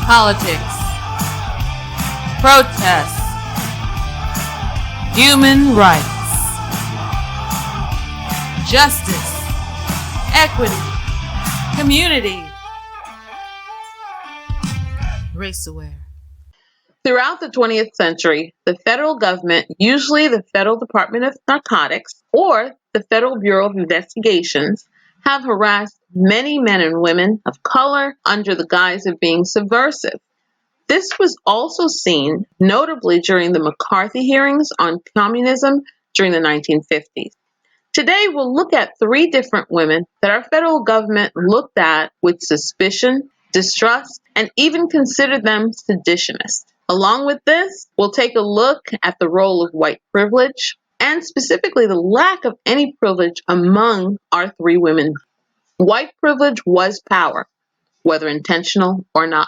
politics, protests, human rights, justice, equity, community. RaceAware. Throughout the 20th century, the federal government, usually the Federal Department of Narcotics or the Federal Bureau of Investigations, have harassed many men and women of color under the guise of being subversive. This was also seen notably during the McCarthy Hearings on Communism during the 1950s. Today, we'll look at 3 different women that our federal government looked at with suspicion, distrust, and even considered them seditionists. Along with this, we'll take a look at the role of white privilege, and specifically the lack of any privilege among our 3 women. White privilege was power, whether intentional or not.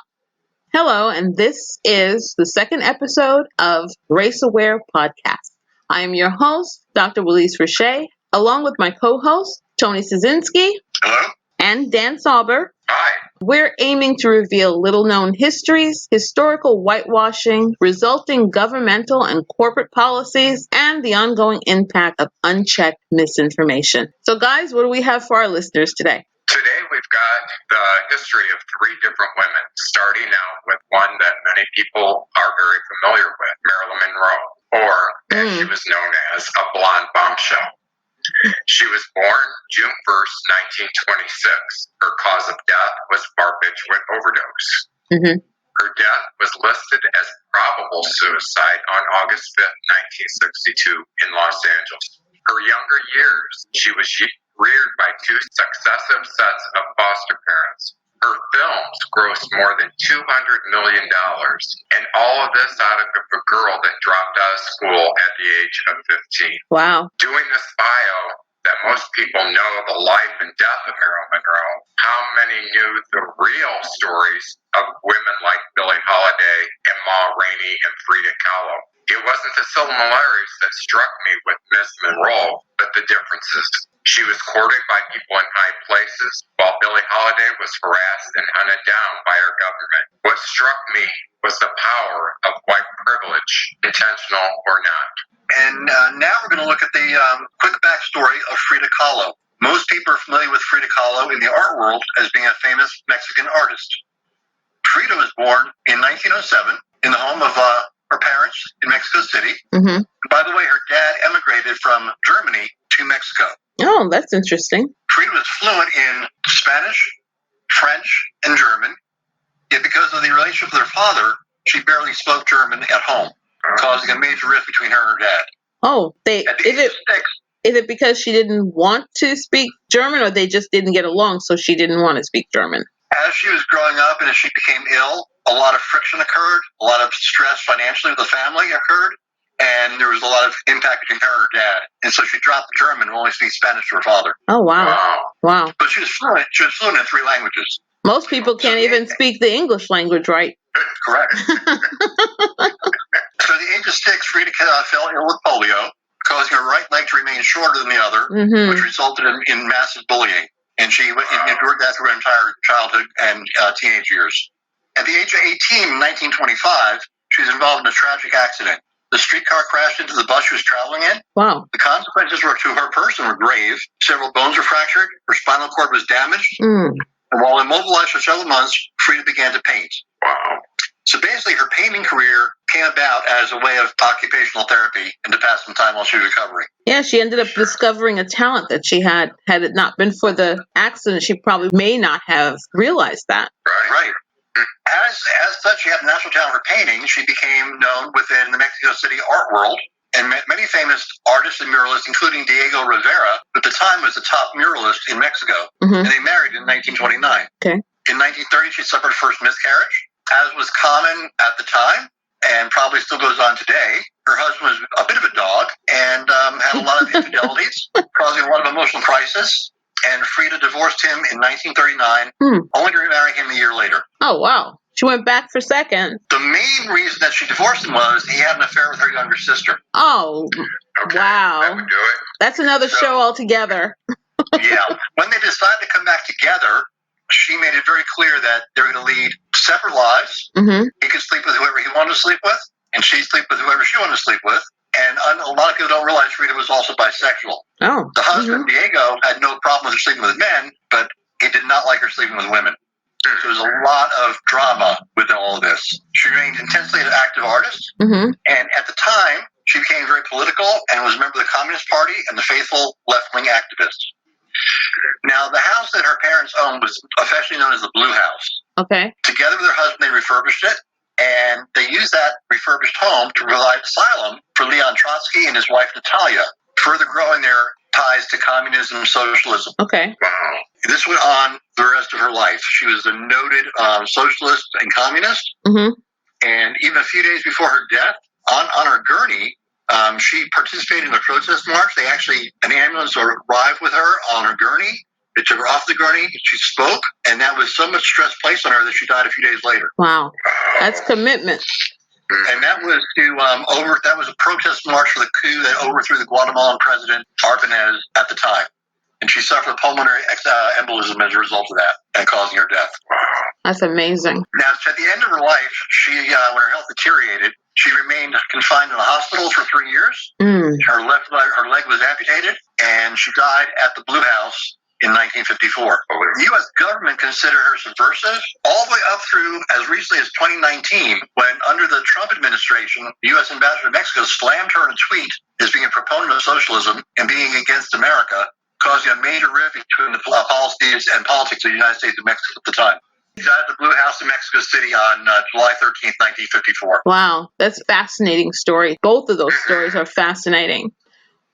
Hello, and this is the second episode of RaceAware Podcast. I am your host, Dr. Wilise Richey, along with my co-host, Tony Szynski. Hello. And Dan Sauber. Hi. We're aiming to reveal little-known histories, historical whitewashing, resulting governmental and corporate policies, and the ongoing impact of unchecked misinformation. So, guys, what do we have for our listeners today? Today we've got the history of 3 different women, starting out with one that many people are very familiar with, Marilyn Monroe, or as she was known as, a blonde bombshell. She was born June 1st, 1926. Her cause of death was barbiturate overdose. Her death was listed as probable suicide on August 5th, 1962 in Los Angeles. Her younger years, she was reared by 2 successive sets of foster parents. Her films grossed more than $200 million, and all of this out of a girl that dropped out of school at the age of 15. Wow. Doing this bio that most people know the life and death of Marilyn Monroe, how many knew the real stories of women like Billie Holiday and Ma Rainey and Frida Kahlo? It wasn't the similarities that struck me with Miss Monroe, but the differences. She was courted by people in high places, while Billie Holiday was harassed and hunted down by our government. What struck me was the power of white privilege, intentional or not. And now we're going to look at the quick backstory of Frida Kahlo. Most people are familiar with Frida Kahlo in the art world as being a famous Mexican artist. Frida was born in 1907 in the home of her parents in Mexico City. By the way, her dad emigrated from Germany to Mexico. Oh, that's interesting. Frida was fluent in Spanish, French, and German, yet because of the relationship with her father, she barely spoke German at home, causing a major rift between her and her dad. Oh, is it because she didn't want to speak German, or they just didn't get along, so she didn't want to speak German? As she was growing up and as she became ill, a lot of friction occurred, a lot of stress financially with the family occurred, and there was a lot of impact between her and her dad. And so she dropped the German and only speaks Spanish to her father. Oh, wow. But she was fluent in 3 languages. Most people can't even speak the English language, right? Correct. So at the age of 6, Frida fell ill with polio, causing her right leg to remain shorter than the other, which resulted in massive bullying. And she endured that through her entire childhood and teenage years. At the age of 18, in 1925, she was involved in a tragic accident. The streetcar crashed into the bus she was traveling in. Wow. The consequences to her person were grave. Several bones were fractured. Her spinal cord was damaged. And while immobilized for several months, Frida began to paint. Wow. So basically, her painting career came about as a way of occupational therapy and to pass some time while she was recovering. Yeah, she ended up discovering a talent that she had. Had it not been for the accident, she probably may not have realized that. Right. As such, she had a natural talent for painting. She became known within the Mexico City art world, and many famous artists and muralists, including Diego Rivera, who at the time was the top muralist in Mexico, and they married in 1929. Okay. In 1930, she suffered her first miscarriage. As was common at the time, and probably still goes on today, her husband was a bit of a dog and had a lot of infidelities, causing a lot of emotional crisis. And Frida divorced him in 1939, only to remarry him a year later. Oh, wow. She went back for second. The main reason that she divorced him was he had an affair with her younger sister. Oh, Okay, wow. that would do it. That's another show altogether. Yeah. When they decided to come back together, she made it very clear that they were going to lead separate lives. Mm-hmm. He could sleep with whoever he wanted to sleep with, and she'd sleep with whoever she wanted to sleep with. And a lot of people don't realize Frida was also bisexual. Oh. The husband, Diego, had no problem with her sleeping with men, but he did not like her sleeping with women. So there's a lot of drama with all of this. She remained intensely an active artist, Mm-hmm. and at the time, she became very political and was a member of the Communist Party and the faithful left-wing activist. Now, the house that her parents owned was affectionately known as the Blue House. Okay. Together with her husband, they refurbished it, and they used that refurbished home to provide asylum for Leon Trotsky and his wife, Natalia, further growing their ties to communism and socialism. Okay. Wow. This went on the rest of her life. She was a noted socialist and communist, Mm-hmm. and even a few days before her death, on her gurney, she participated in a protest march. An ambulance arrived with her on her gurney. They took her off the gurney. She spoke, and that was so much stress placed on her that she died a few days later. Wow, that's commitment. And that was that was a protest march for the coup that overthrew the Guatemalan president Arbenez at the time, and she suffered pulmonary embolism as a result of that, and causing her death. That's amazing. Now, at the end of her life, she when her health deteriorated, she remained confined in a hospital for 3 years. Mm. Her leg was amputated, and she died at the Blue House in 1954. The U.S. government considered her subversive all the way up through as recently as 2019, when under the Trump administration, the U.S. ambassador to Mexico slammed her in a tweet as being a proponent of socialism and being against America, causing a major rift between the policies and politics of the United States and Mexico at the time. She died at the Blue House in Mexico City on July 13th, 1954. Wow, that's a fascinating story. Both of those stories are fascinating.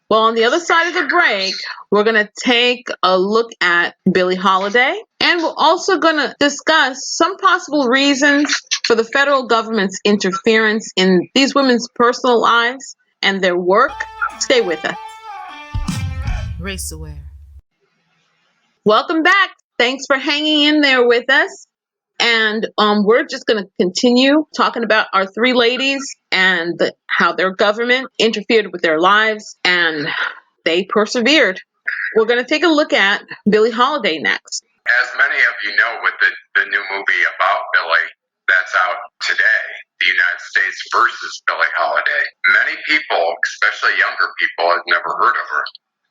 Well, on the other side of the break, we're going to take a look at Billie Holiday, and we're also going to discuss some possible reasons for the federal government's interference in these women's personal lives and their work. Stay with us. RaceAware. Welcome back. Thanks for hanging in there with us. And we're just going to continue talking about our three ladies and how their government interfered with their lives, and they persevered. We're going to take a look at Billie Holiday next. As many of you know, with the new movie about Billie that's out today, The United States versus Billie Holiday, many people, especially younger people, have never heard of her.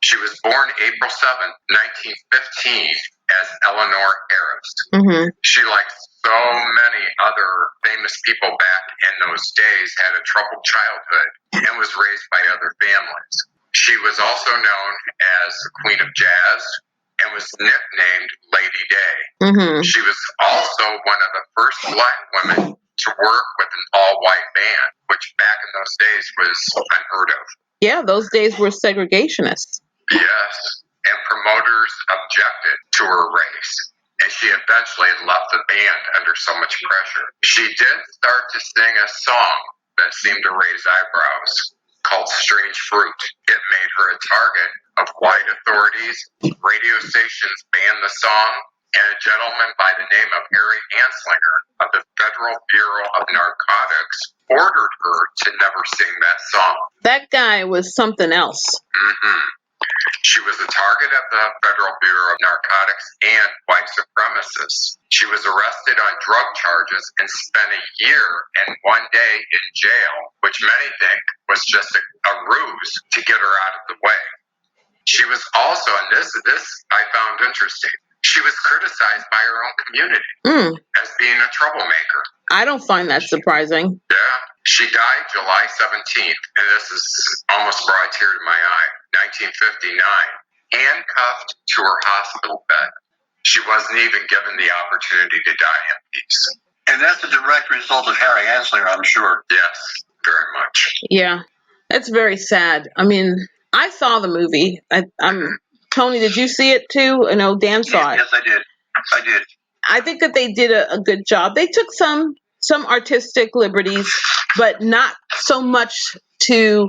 She was born April 7th, 1915, as Eleanor Harris. Mm-hmm. She, like so many other famous people back in those days, had a troubled childhood and was raised by other families. She was also known as the Queen of Jazz and was nicknamed Lady Day. Mm-hmm. She was also one of the first Black women to work with an all-white band, which back in those days was unheard of. Yeah, those days were segregationists. Yes, and promoters objected to her race, and she eventually left the band under so much pressure. She did start to sing a song that seemed to raise eyebrows, called Strange Fruit. It made her a target of white authorities. Radio stations banned the song, and a gentleman by the name of Harry Anslinger of the Federal Bureau of Narcotics ordered her to never sing that song. That guy was something else. Mm-hmm. She was a target of the Federal Bureau of Narcotics and white supremacists. She was arrested on drug charges and spent a year and 1 day in jail, which many think was just a ruse to get her out of the way. She was also, and this I found interesting, she was criticized by her own community as being a troublemaker. I don't find that surprising. Yeah. She died July 17th, and this is almost brought a tear to my eye, 1959, handcuffed to her hospital bed. She wasn't even given the opportunity to die in peace. And that's a direct result of Harry Anslinger, I'm sure. Yes, very much. Yeah, that's very sad. I mean, I saw the movie. Tony, did you see it too? I know Dan saw it. Yes, I did. I think that they did a good job. They took some artistic liberties, but not so much to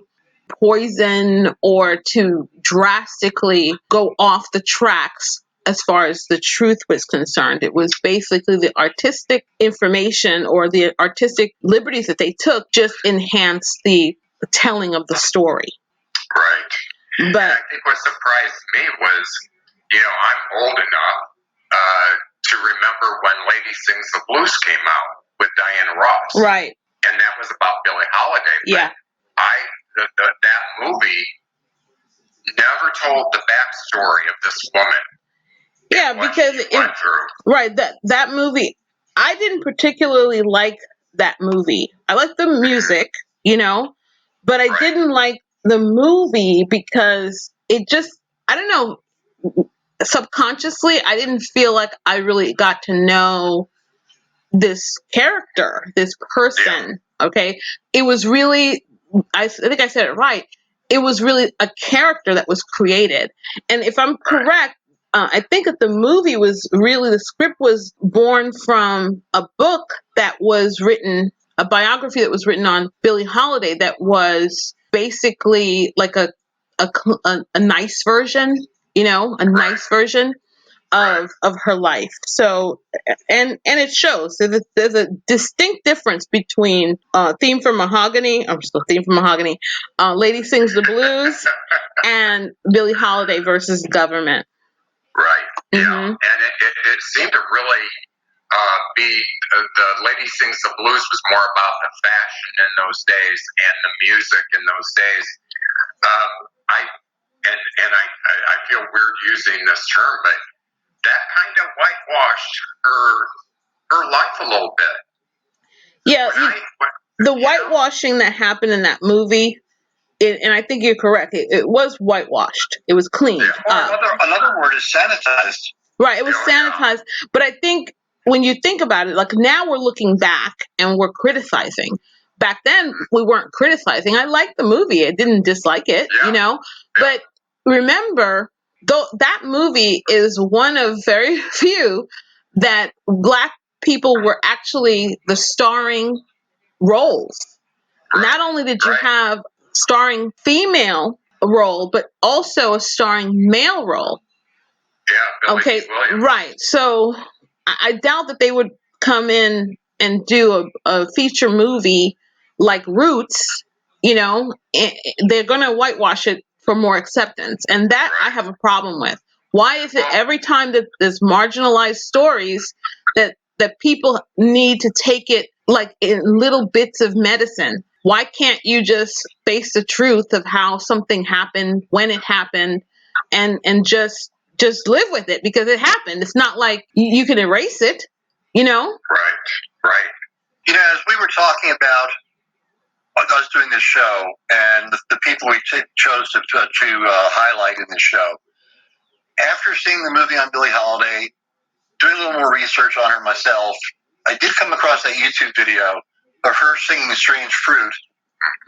poison or to drastically go off the tracks as far as the truth was concerned. It was basically the artistic information or the artistic liberties that they took just enhanced the telling of the story. Right. But I think what surprised me was, I'm old enough to remember when Lady Sings the Blues came out with Diana Ross. Right. And that was about Billie Holiday. Yeah. That movie never told the backstory of this woman. Yeah, because that movie, I didn't particularly like that movie. I liked the music, but I didn't like the movie because it just, I don't know, subconsciously, I didn't feel like I really got to know this character, this person. Okay. It was really, I think I said it right. It was really a character that was created. And if I'm correct, I think that the movie was really, the script was born from a book that was written, a biography that was written on Billie Holiday that was basically like a nice version, a nice version of her life. So, and it shows there's a distinct difference between Theme from Mahogany, Lady Sings the Blues, and Billie Holiday versus Government. Right. Yeah. And it seemed to really be the Lady Sings the Blues was more about the fashion in those days and the music in those days. I feel weird using this term, but that kind of whitewashed her life a little bit. Yeah, the whitewashing that happened in that movie, and I think you're correct. It was whitewashed. It was cleaned. Another word is sanitized. Right, it was sanitized. Yeah. But I think when you think about it, like now we're looking back and we're criticizing. Back then, we weren't criticizing. I liked the movie. I didn't dislike it, But remember, though, that movie is one of very few that Black people were actually the starring roles. Not only did you have starring female role, but also a starring male role. Yeah. Okay. Right. So I doubt that they would come in and do a feature movie like Roots. They're going to whitewash it for more acceptance, and that I have a problem with. Why is it every time that there's marginalized stories that people need to take it like in little bits of medicine? Why can't you just face the truth of how something happened, when it happened, and just live with it because it happened? It's not like you can erase it, Right. As we were talking about us doing this show and the people we chose to highlight in this show, after seeing the movie on Billie Holiday, doing a little more research on her myself, I did come across that YouTube video of her singing Strange Fruit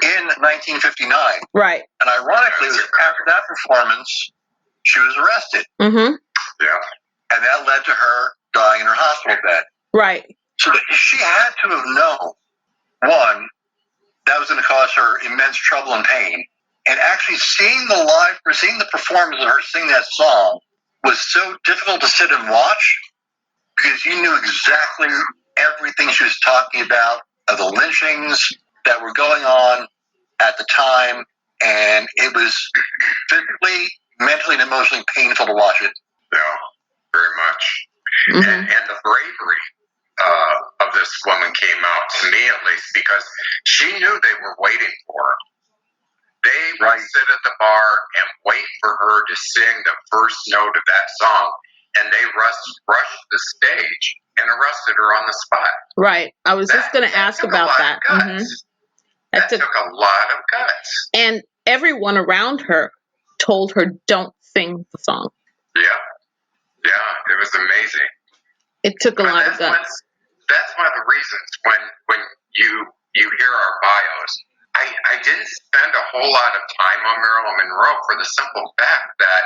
in 1959. Right. And ironically, it was after that performance, she was arrested. Mm-hmm. Yeah. And that led to her dying in her hospital bed. Right. So she had to have known, one, that was going to cause her immense trouble and pain. And actually seeing the performance of her sing that song was so difficult to sit and watch because you knew exactly everything she was talking about, of the lynchings that were going on at the time. And it was physically, mentally, and emotionally painful to watch it. Yeah, very much. Mm-hmm. And the bravery of this woman came out, to me at least, because she knew they were waiting for her. They would sit at the bar and wait for her to sing the first note of that song, and they rushed the stage and arrested her on the spot. Right. I was just going to ask about that. Mm-hmm. That took a lot of guts. And everyone around her told her, don't sing the song. Yeah, it was amazing. It took a lot of guts. That's one of the reasons when you hear our bios, I didn't spend a whole lot of time on Marilyn Monroe for the simple fact that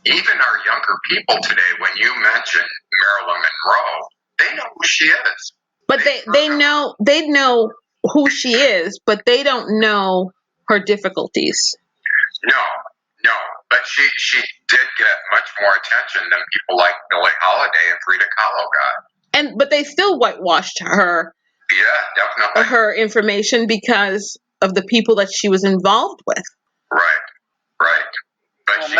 even our younger people today, when you mention Marilyn Monroe, they know who she is. But they know who she is, but they don't know her difficulties. No. But she did get much more attention than people like Billie Holiday and Frida Kahlo got. But they still whitewashed her. Yeah, definitely. Her information because of the people that she was involved with. Right. But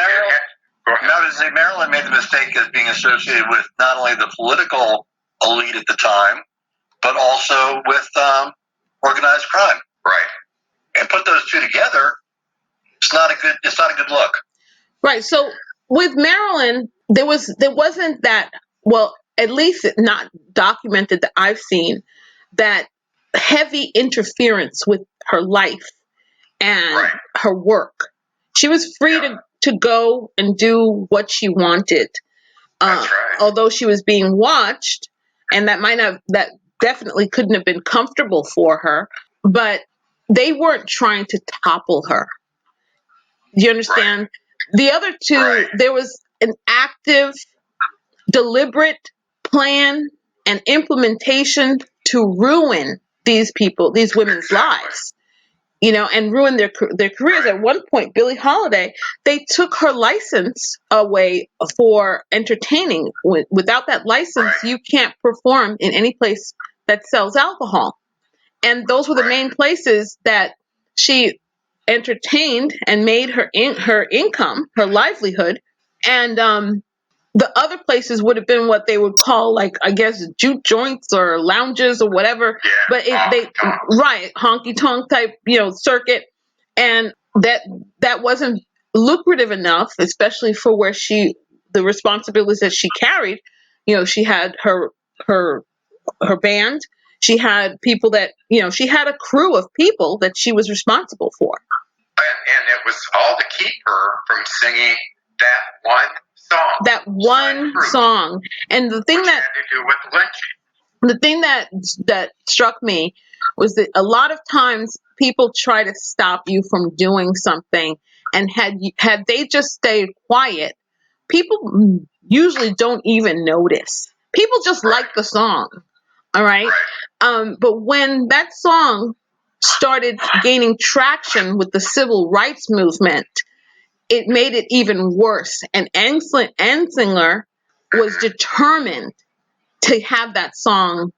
Now, to say Marilyn made the mistake of being associated with not only the political elite at the time, but also with organized crime. Right. And put those two together, it's not a good look. Right. So with Marilyn, there wasn't that, well, at least not documented that I've seen, that heavy interference with her life and her work. She was free to go and do what she wanted. That's right. Although she was being watched, and that definitely couldn't have been comfortable for her, but they weren't trying to topple her. Do you understand? Right. The other two, there was an active, deliberate plan and implementation to ruin these people, these women's lives, and ruin their careers. At one point, Billie Holiday, they took her license away for entertaining. Without that license, you can't perform in any place that sells alcohol. And those were the main places that she entertained and made her income, her livelihood. And the other places would have been what they would call, like, I guess, juke joints or lounges or whatever. Yeah, but honky tonk type, circuit, and that wasn't lucrative enough, especially for where the responsibilities that she carried. She had her band. She had people that, she had a crew of people that she was responsible for. And it was all to keep her from singing that one song. That one song. And the thing that had to do with lynching. The thing that struck me was that a lot of times people try to stop you from doing something, and had they just stayed quiet, people usually don't even notice. People just like the song. All right. But when that song started gaining traction with the civil rights movement, it made it even worse. And Anslinger was determined to have that song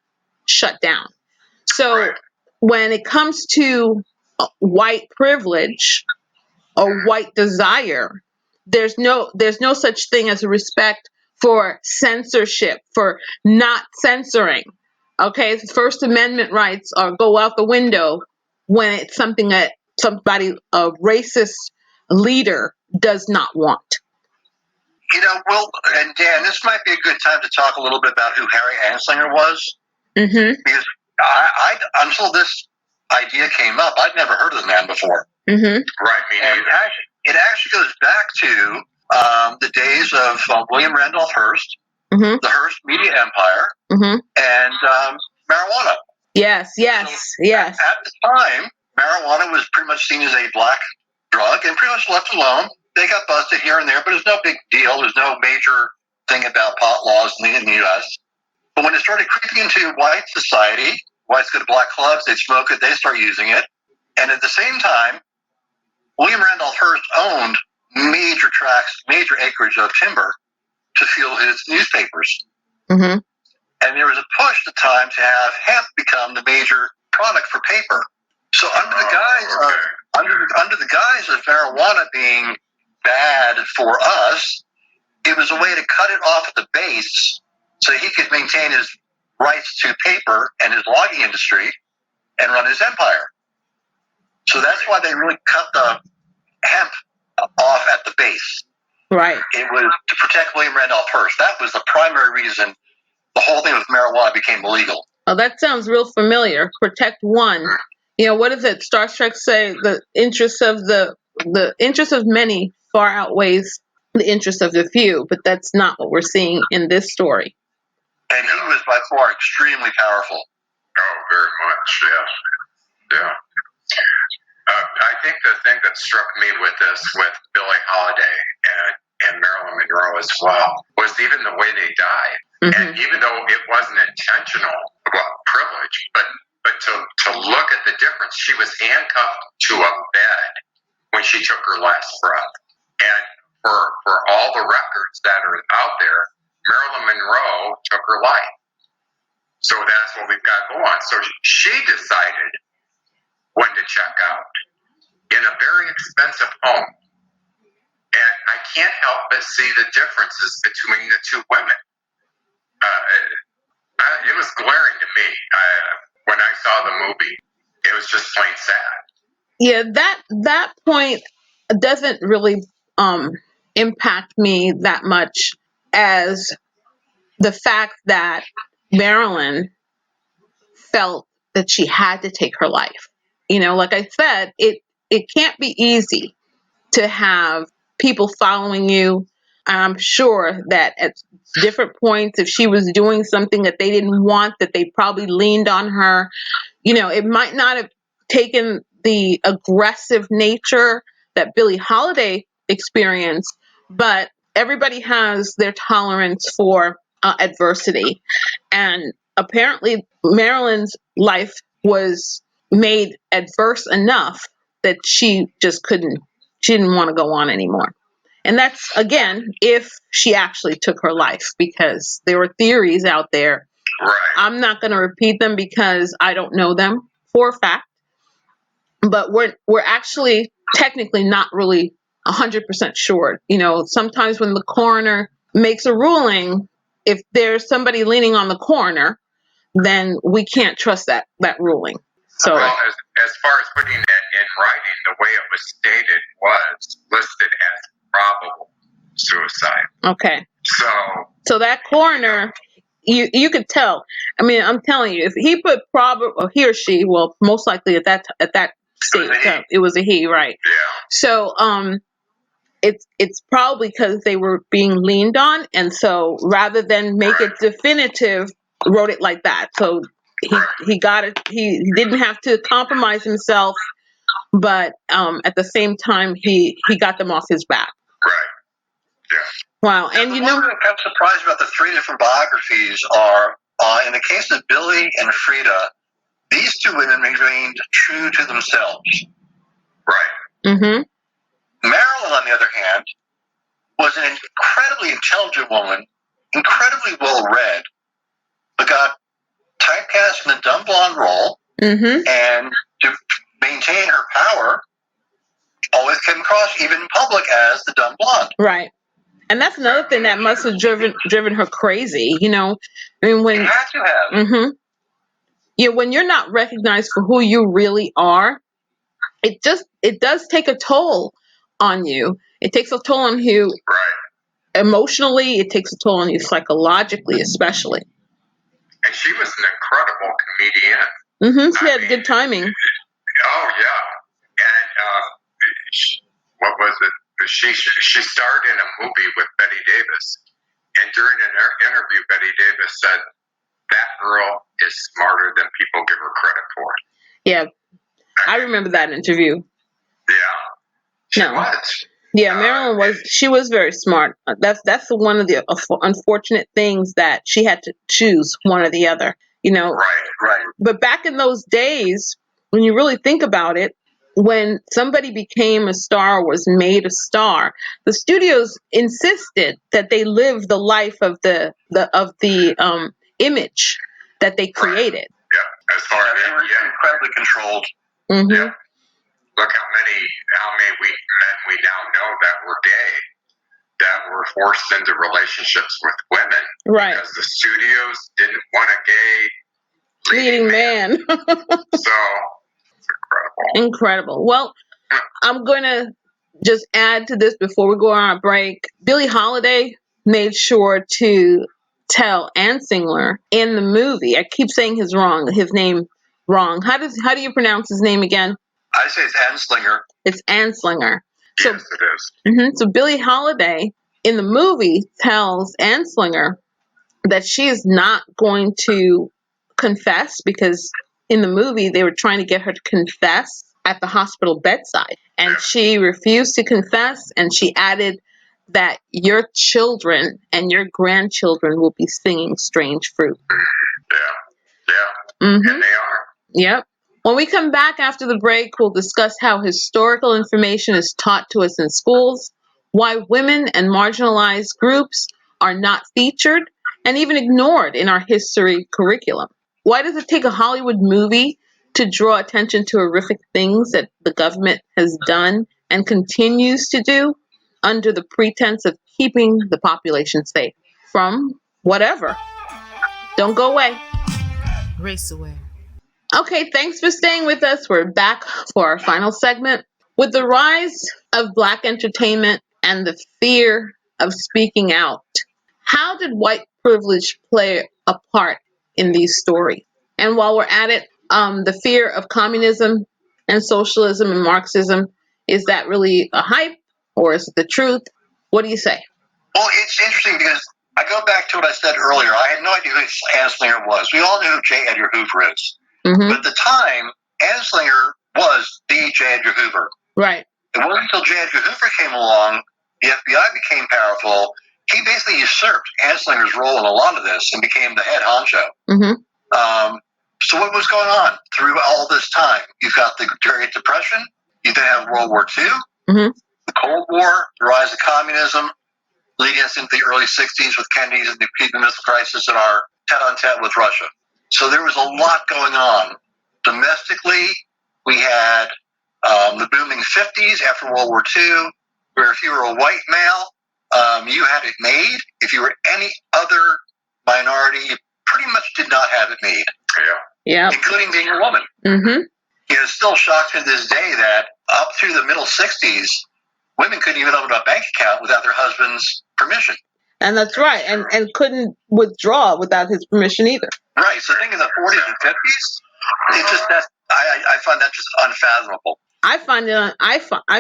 shut down. So when it comes to white privilege or white desire, there's no such thing as a respect for censorship, for not censoring. Okay, First Amendment rights go out the window when it's something that a racist leader does not want. Well, and Dan, this might be a good time to talk a little bit about who Harry Anslinger was. Mm-hmm. Because I until this idea came up, I'd never heard of the man before. Mm-hmm. Right, me neither. It actually goes back to the days of William Randolph Hearst, mm-hmm. the Hearst media empire, mm-hmm. and marijuana. Yes. So at the time, marijuana was pretty much seen as a black drug and pretty much left alone. They got busted here and there, but it's no big deal. There's no major thing about pot laws in the U.S. But when it started creeping into white society, whites go to black clubs, they smoke it, they start using it. And at the same time, William Randolph Hearst owned major tracts, major acreage of timber to fuel his newspapers. Mm-hmm. And there was a push at the time to have hemp become the major product for paper. So under the guise of marijuana being bad for us, it was a way to cut it off at the base so he could maintain his rights to paper and his logging industry and run his empire. So that's why they really cut the hemp off at the base. Right. It was to protect William Randolph Hearst. That was the primary reason the whole thing with marijuana became illegal. Oh, that sounds real familiar. Protect one. What does it? Star Trek say the interest of many far outweighs the interest of the few, but that's not what we're seeing in this story. And he was by far extremely powerful. Oh, very much, yes. Yeah. I think the thing that struck me with Billie Holiday and Marilyn Monroe as well was even the way they died. Mm-hmm. And even though it wasn't intentional, privilege, but to look at the difference, she was handcuffed to a bed when she took her last breath. And for all the records that are out there, Marilyn Monroe took her life. So that's what we've got going. So she decided when to check out in a very expensive home. And I can't help but see the differences between the two women. It was glaring to me when I saw the movie. It was just plain sad. Yeah, that point doesn't really impact me that much as the fact that Marilyn felt that she had to take her life. Like I said, it can't be easy to have people following you. I'm sure that at different points, if she was doing something that they didn't want, that they probably leaned on her. It might not have taken the aggressive nature that Billie Holiday experienced, but everybody has their tolerance for adversity. And apparently Marilyn's life was made adverse enough that she didn't want to go on anymore. And that's, again, if she actually took her life, because there were theories out there. Right. I'm not going to repeat them because I don't know them for a fact. But we're actually technically not really 100% sure. Sometimes when the coroner makes a ruling, if there's somebody leaning on the coroner, then we can't trust that ruling. So, well, as far as putting it in writing, the way it was stated was listed as probable suicide. Okay. So that coroner, you could tell. I mean, I'm telling you, if he put probable, or he or she, well, most likely at that stage, it was a he, right? Yeah. So, it's probably because they were being leaned on, and so rather than make it definitive, wrote it like that. So he got it. He didn't have to compromise himself, but at the same time, he got them off his back. Right. Yeah. Wow. And the one thing I'm surprised about the three different biographies are, in the case of Billie and Frida, these two women remained true to themselves. Right. Mm-hmm. Marilyn, on the other hand, was an incredibly intelligent woman, incredibly well-read, but got typecast in the dumb blonde role, and to maintain her power, always came across, even in public, as the dumb blonde. Right. And that's another thing that must have driven her crazy, I mean, when it had to have. Mm-hmm. Yeah, when you're not recognized for who you really are, it does take a toll on you. It takes a toll on you emotionally. It takes a toll on you psychologically, especially. And she was an incredible comedian. Mm-hmm. She had good timing. Oh yeah, and what was it? She starred in a movie with Betty Davis, and during an interview, Betty Davis said, "That girl is smarter than people give her credit for." Yeah, I remember that interview. Yeah, she was. Yeah, Marilyn was. She was very smart. That's one of the unfortunate things, that she had to choose one or the other. Right. But back in those days, when you really think about it, when somebody became a star, or was made a star, the studios insisted that they live the life of the image that they created. Yeah, as far as they were incredibly controlled. Mm-hmm. Yeah. Look how many men we now know that were gay, that were forced into relationships with women, right? Because the studios didn't want a gay leading man. So it's incredible. Well, I'm going to just add to this before we go on our break. Billie Holiday made sure to tell Anslinger in the movie. I keep saying his name wrong. How do you pronounce his name again? I say it's Anslinger. It's Anslinger. Yes, it is. Mm-hmm, so Billie Holiday in the movie tells Anslinger that she is not going to confess, because in the movie they were trying to get her to confess at the hospital bedside, and she refused to confess, and she added that your children and your grandchildren will be singing Strange Fruit. Yeah. Mm-hmm. And they are. Yep. When we come back after the break, we'll discuss how historical information is taught to us in schools, why women and marginalized groups are not featured and even ignored in our history curriculum. Why does it take a Hollywood movie to draw attention to horrific things that the government has done and continues to do? under the pretense of keeping the population safe from whatever. Don't go away. RaceAware. Okay, thanks for staying with us. We're back for our final segment. With the rise of Black entertainment and the fear of speaking out, how did white privilege play a part in these stories? And while we're at it, the fear of communism and socialism and Marxism, is that really a hype or is it the truth? What do you say? Well, it's interesting because I go back to what I said earlier. I had no idea who Anslinger was. We all knew who J. Edgar Hoover is. Mm-hmm. But at the time, Anslinger was the J. Edgar Hoover. Right. It wasn't until J. Edgar Hoover came along, the FBI became powerful. He basically usurped Anslinger's role in a lot of this and became the head honcho. Mm-hmm. So what was going on through all this time? You've got the Great Depression. You then have World War II, Mm-hmm. the Cold War, the rise of communism, leading us into the early 60s with Kennedy's and the Cuban Missile Crisis and our tete-a-tete with Russia. So there was a lot going on. Domestically, we had the booming 50s after World War II, where if you were a white male, you had it made. If you were any other minority, you pretty much did not have it made. Yeah. Including being a woman. Mm-hmm. It still shocks me to this day that up through the middle 60s, women couldn't even open a bank account without their husband's permission. And that's right. And couldn't withdraw without his permission either. Right. So think in the 40s and 50s, it's just that I find that just unfathomable. I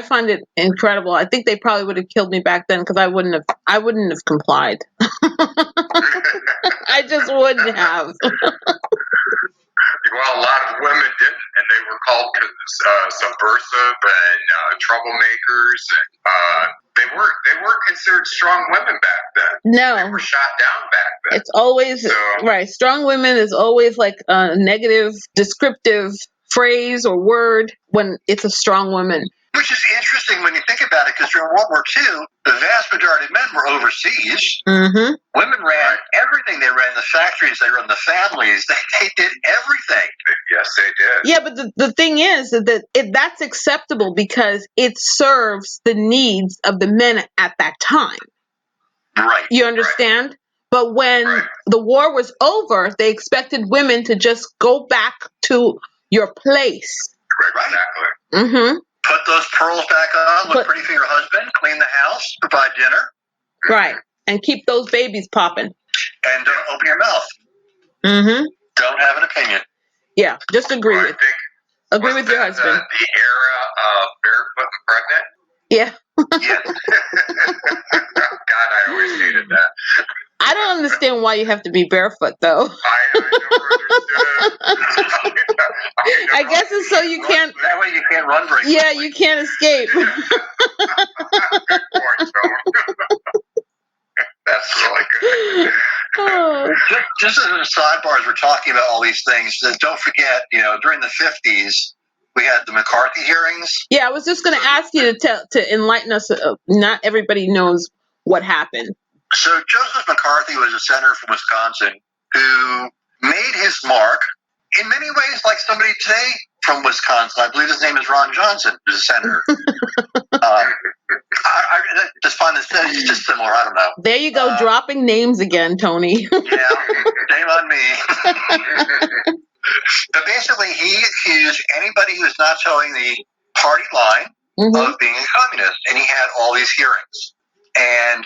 find it incredible. I think they probably would have killed me back then because I wouldn't have complied. I just wouldn't have. Well, a lot of women didn't, and they were called subversive and troublemakers. And they weren't considered strong women back then. No, they were shot down back then. It's always right. Strong women is always like a negative, descriptive phrase or word when it's a strong woman. Which is interesting when you think about it, because during World War II, the vast majority of men were overseas. Mm-hmm. Women ran everything. They ran the factories. They ran the families. They did everything. Yes, they did. Yeah, but the thing is that that's acceptable because it serves the needs of the men at that time. Right. You understand? Right. But when the war was over, they expected women to just go back to your place. Right. Exactly. Mm-hmm. Put those pearls back on, look pretty for your husband, clean the house, provide dinner. Right. And keep those babies popping. And don't open your mouth. Mm-hmm. Don't have an opinion. Yeah, just agree with your husband. The era of barefoot and pregnant? Yeah. Yes. God, I always hated that. I don't understand why you have to be barefoot, though. I never understood. I guess it's so you can't. That way you can't run very quickly. Yeah, you can't escape. Good point, Joe. That's really good. Oh. Just as a sidebar, as we're talking about all these things, don't forget, during the 50s, we had the McCarthy hearings. Yeah, I was just going to ask you to enlighten us. Not everybody knows what happened. So Joseph McCarthy was a senator from Wisconsin who made his mark in many ways like somebody today from Wisconsin. I believe his name is Ron Johnson, who's a senator. I just find this just similar. I don't know. There you go, dropping names again, Tony. Yeah, shame on me. But basically, he accused anybody who's not showing the party line of being a communist, and he had all these hearings. And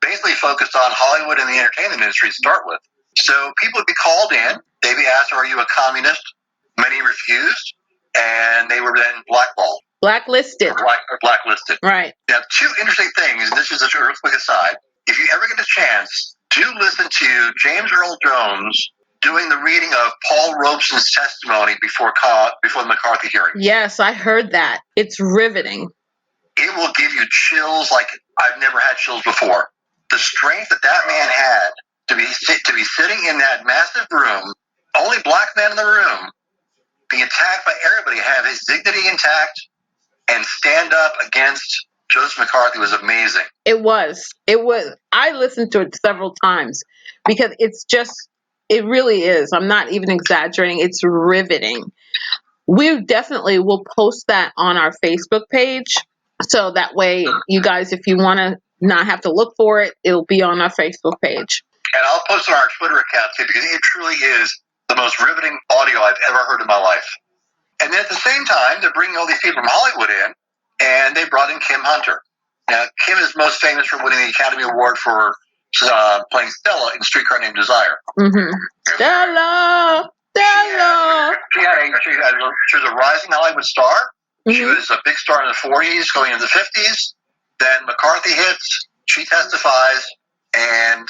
basically focused on Hollywood and the entertainment industry to start with. So people would be called in, they'd be asked, are you a communist? Many refused, and they were then blackballed. Blacklisted. Blacklisted. Right. Now, two interesting things, and this is a real quick aside. If you ever get a chance, do listen to James Earl Jones doing the reading of Paul Robeson's testimony before the McCarthy hearing. Yes, I heard that. It's riveting. It will give you chills like I've never had chills before. The strength that man had to be sitting in that massive room, only black man in the room, being attacked by everybody, have his dignity intact, and stand up against Joseph McCarthy was amazing. It was. I listened to it several times because it really is. I'm not even exaggerating. It's riveting. We definitely will post that on our Facebook page. So that way, you guys, if you want to not have to look for it, it'll be on our Facebook page. And I'll post on our Twitter account too, because it truly is the most riveting audio I've ever heard in my life. And then at the same time, they're bringing all these people from Hollywood in, and they brought in Kim Hunter. Now, Kim is most famous for winning the Academy Award for playing Stella in Streetcar Named Desire. Mm-hmm. Stella! She was a rising Hollywood star. Mm-hmm. She was a big star in the 40s, going into the 50s. Then McCarthy hits, she testifies, and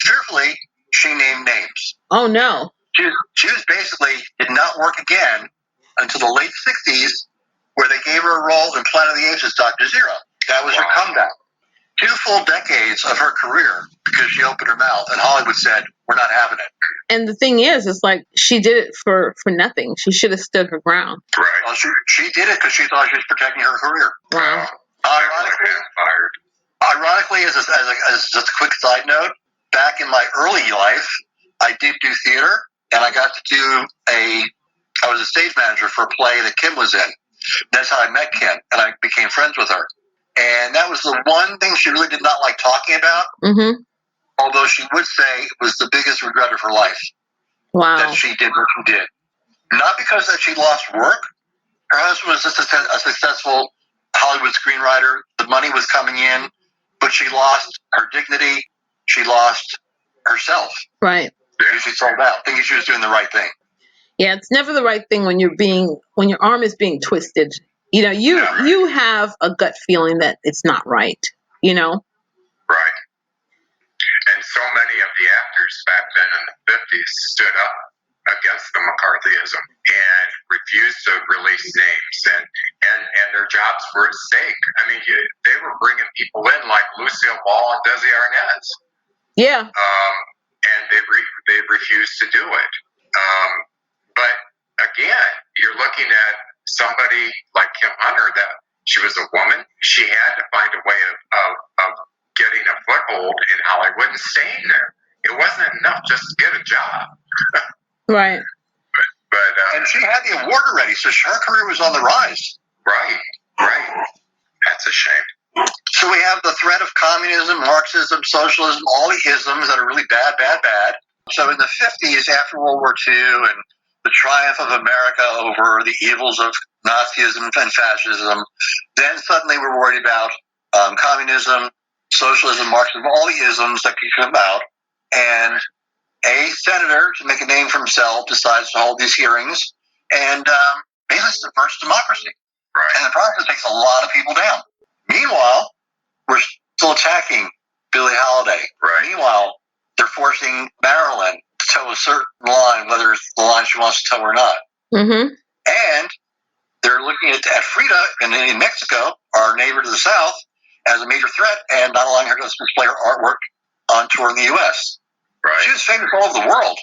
fearfully, she named names. Oh, no. She was basically, did not work again until the late 60s, where they gave her a role in Planet of the Apes as Dr. Zero. That was her comeback. 2 full decades of her career because she opened her mouth and Hollywood said, we're not having it. And the thing is, it's like she did it for nothing. She should have stood her ground. Right. Well, she did it because she thought she was protecting her career. Wow. Ironically, as just a quick side note, back in my early life, I did do theater, and I got to I was a stage manager for a play that Kim was in. That's how I met Kim, and I became friends with her. And that was the one thing she really did not like talking about, mm-hmm. although she would say it was the biggest regret of her life. Wow. That she did what she did. Not because that she lost work. Her husband was just a successful Hollywood screenwriter. The money was coming in, but she lost her dignity. She lost herself. Right. Because she sold out, thinking she was doing the right thing. Yeah, it's never the right thing when your arm is being twisted. You know, you have a gut feeling that it's not right, you know? Right. And so many of the actors back then in the 50s stood up against the McCarthyism and refused to release names, and their jobs were at stake. I mean, they were bringing people in like Lucille Ball and Desi Arnaz. Yeah. And they refused to do it. But again, you're looking at somebody like Kim Hunter, that she was a woman. She had to find a way of getting a foothold in Hollywood and staying there. It wasn't enough just to get a job. Right. But and she had the award already, so her career was on the rise. Right. That's a shame. So we have the threat of communism, Marxism, socialism, all the isms that are really bad. So in the 50s, after World War II, and the triumph of America over the evils of Nazism and fascism, then suddenly we're worried about communism, socialism, Marxism, all the isms that could come out. And a senator, to make a name for himself, decides to hold these hearings and basically subverts democracy. Right. And the process takes a lot of people down. Meanwhile, we're still attacking Billie Holiday. Right. Meanwhile, they're forcing Marilyn to toe a certain line, whether it's the line she wants to toe or not. Mm-hmm. And they're looking at Frida in Mexico, our neighbor to the south, as a major threat, and not allowing her to display her artwork on tour in the U.S. Right. She was famous all over the world.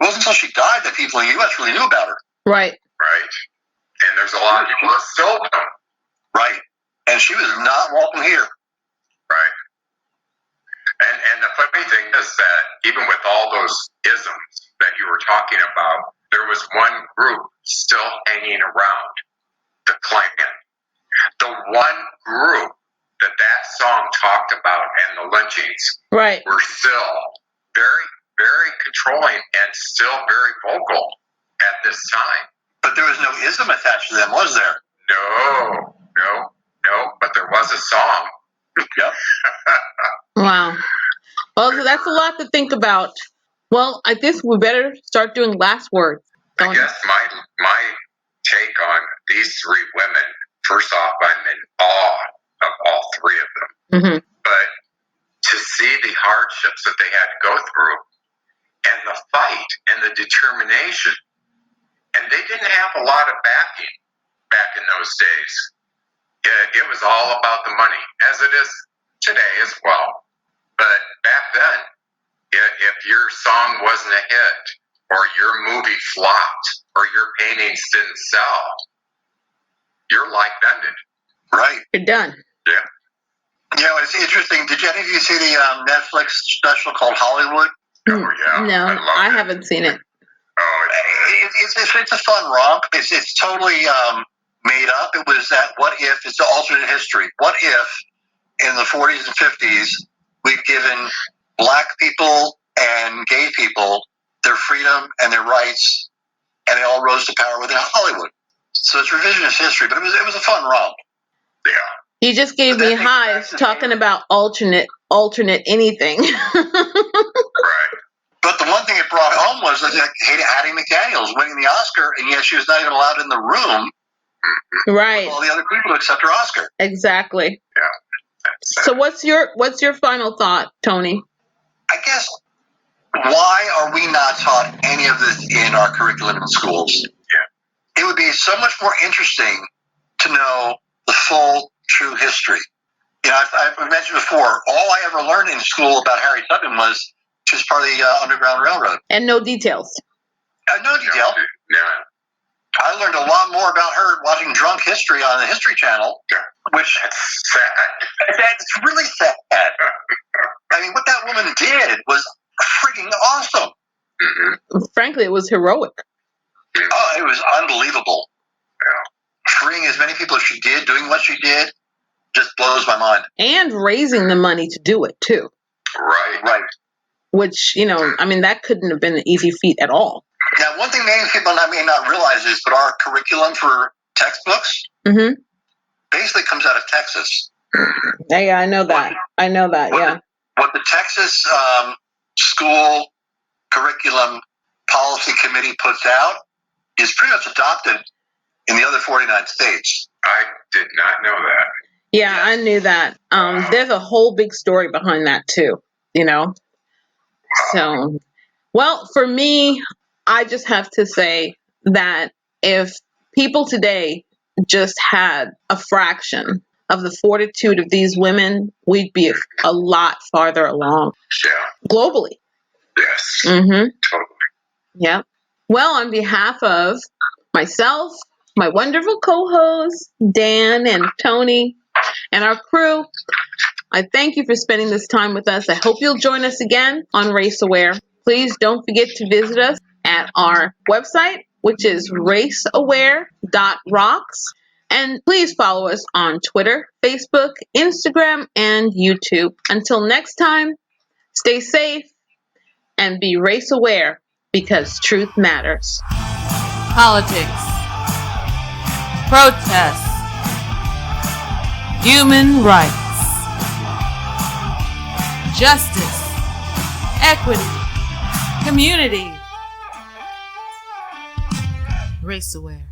It wasn't until she died that people in the U.S. really knew about her. Right. And there's a lot of people that still don't. Right. And she was not welcome here. Right. And the funny thing is that even with all those isms that you were talking about, there was one group still hanging around, the Klan. The one group that song talked about and the lynchings were still very, very controlling and still very vocal at this time. But there was no ism attached to them, was there? No. But there was a song. Yep. Wow. Well, that's a lot to think about. Well, I guess we better start doing last words. I guess my take on these 3 women, first off, I'm in awe of all 3 of them. Mm-hmm. But to see the hardships that they had to go through and the fight and the determination, and they didn't have a lot of backing back in those days. It was all about the money, as it is today as well. But back then, if your song wasn't a hit, or your movie flopped, or your paintings didn't sell, your life ended. Right. You're done. Yeah. Yeah, it's interesting. Did any of you see the Netflix special called Hollywood? Oh, yeah. No, I haven't seen it. Oh, it's a fun romp. It's totally made up. It was that what if, it's an alternate history. What if in the 40s and 50s we'd given black people and gay people their freedom and their rights, and they all rose to power within Hollywood. So it's revisionist history, but it was a fun romp. Yeah. You just gave me highs talking about alternate anything. Right. But the one thing it brought home was that Hattie McDaniels winning the Oscar, and yet she was not even allowed in the room Right. with all the other people to accept her Oscar. Exactly. Yeah. So what's your final thought, Tony? I guess, why are we not taught any of this in our curriculum in schools? Yeah. It would be so much more interesting to know the full, true history. You know, I've mentioned before, all I ever learned in school about Harriet Tubman was she was part of the Underground Railroad. And no details. No detail. Yeah. I learned a lot more about her watching Drunk History on the History Channel, which That's sad. it's really sad. I mean, what that woman did was freaking awesome. Mm-hmm. Frankly, it was heroic. Oh, it was unbelievable. Yeah. Freeing as many people as she did, doing what she did, just blows my mind. And raising the money to do it, too. Right. Which, that couldn't have been an easy feat at all. Now, one thing many people may not realize is, but our curriculum for textbooks basically comes out of Texas. Yeah, I know that. Yeah. What the Texas school curriculum policy committee puts out is pretty much adopted in the other 49 states. I did not know that. Yeah, I knew that. There's a whole big story behind that, too, So, well, for me, I just have to say that if people today just had a fraction of the fortitude of these women, we'd be a lot farther along. Yeah. Globally. Yes. Mm-hmm. Totally. Yeah. Well, on behalf of myself, my wonderful co-hosts, Dan and Tony, and our crew, I thank you for spending this time with us. I hope you'll join us again on RaceAware. Please don't forget to visit us at our website, which is raceaware.rocks. And please follow us on Twitter, Facebook, Instagram, and YouTube. Until next time, stay safe and be race aware, because truth matters. Politics, protests, human rights, justice, equity, community. RaceAware.